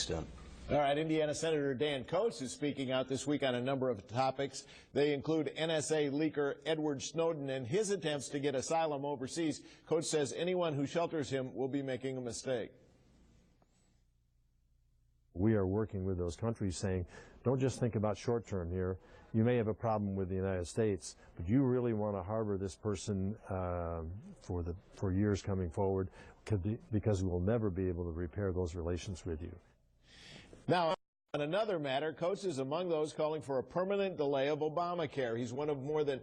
extent. All right, Indiana Senator Dan Coates is speaking out this week on a number of topics. They include NSA leaker Edward Snowden and his attempts to get asylum overseas. Coates says anyone who shelters him will be making a mistake. We are working with those countries saying, don't just think about short term here. You may have a problem with the United States, but you really want to harbor this person for years coming forward because we will never be able to repair those relations with you. Now, on another matter, Coates is among those calling for a permanent delay of Obamacare. He's one of more than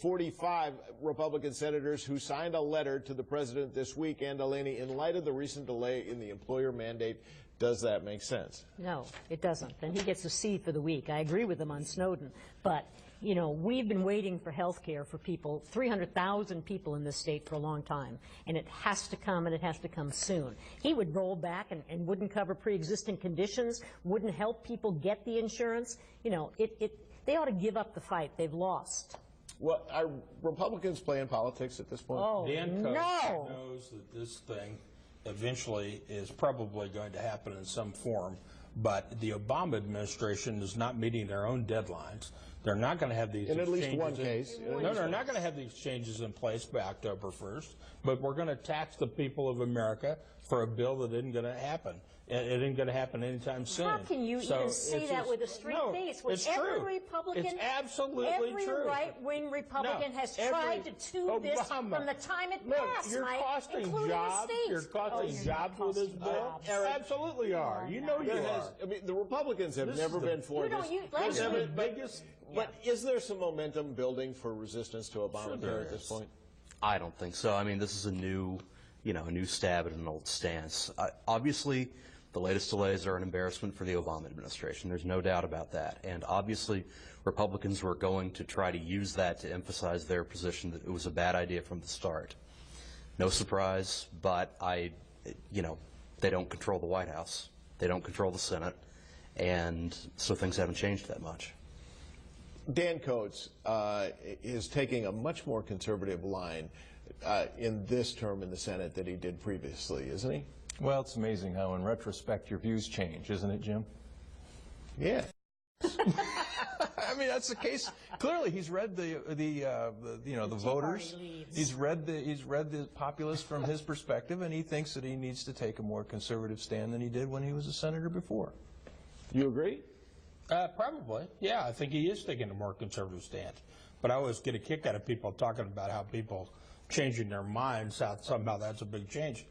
45 Republican senators who signed a letter to the president this week. Ann Delaney, in light of the recent delay in the employer mandate, does that make sense? No, it doesn't. And he gets a C for the week. I agree with him on Snowden. But, you know, we've been waiting for health care for people, 300,000 people in this state for a long time. And it has to come, and it has to come soon. He would roll back and wouldn't cover pre-existing conditions, wouldn't help people get the insurance. You know, they ought to give up the fight. They've lost. Well, are Republicans playing politics at this point? Oh, Dan Coates no. knows that this thing eventually is probably going to happen in some form, but the Obama administration is not meeting their own deadlines. They're not going to have these in at least one case. No, they're not going to have these changes in place by October 1st, but we're going to tax the people of America for a bill that isn't going to happen. It isn't going to happen anytime soon. How can you even say that with a straight face? When every Republican, it's absolutely every true. right-wing Republican has tried to tube this from the time it passed, you're Mike, costing including jobs. the states. You're costing jobs with this bill. Absolutely are. You know you are. I mean, the Republicans have never been for this. But is there some momentum building for resistance to Obamacare at this point? I don't think so. I mean, this is a new stab at an old stance. Obviously, the latest delays are an embarrassment for the Obama administration. There's no doubt about that. And obviously, Republicans were going to try to use that to emphasize their position that it was a bad idea from the start. No surprise, but they don't control the White House. They don't control the Senate. And so things haven't changed that much. Dan Coates is taking a much more conservative line in this term in the Senate than he did previously, isn't he? Well, it's amazing how, in retrospect, your views change, isn't it, Jim? Yeah. I mean, that's the case. Clearly, he's read the voters. He's read the populace from his perspective, and he thinks that he needs to take a more conservative stand than he did when he was a senator before. You agree? Probably. Yeah, I think he is taking a more conservative stance. But I always get a kick out of people talking about how people changing their minds, somehow that's a big change.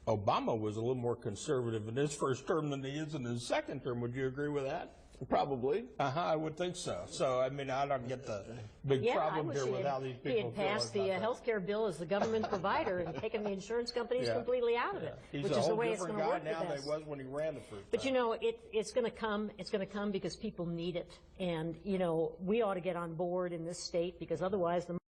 Obama was a little more conservative in his first term than he is in his second term. Would you agree with that? Probably. I would think so. So, I mean, I don't get the big problem here with how these people he had passed the health care bill as the government provider and taken the insurance companies completely out of it, He's which is the way it's going to work now than he was when he ran the first But, you know, it's going to come. It's going to come because people need it. And, you know, we ought to get on board in this state because otherwise the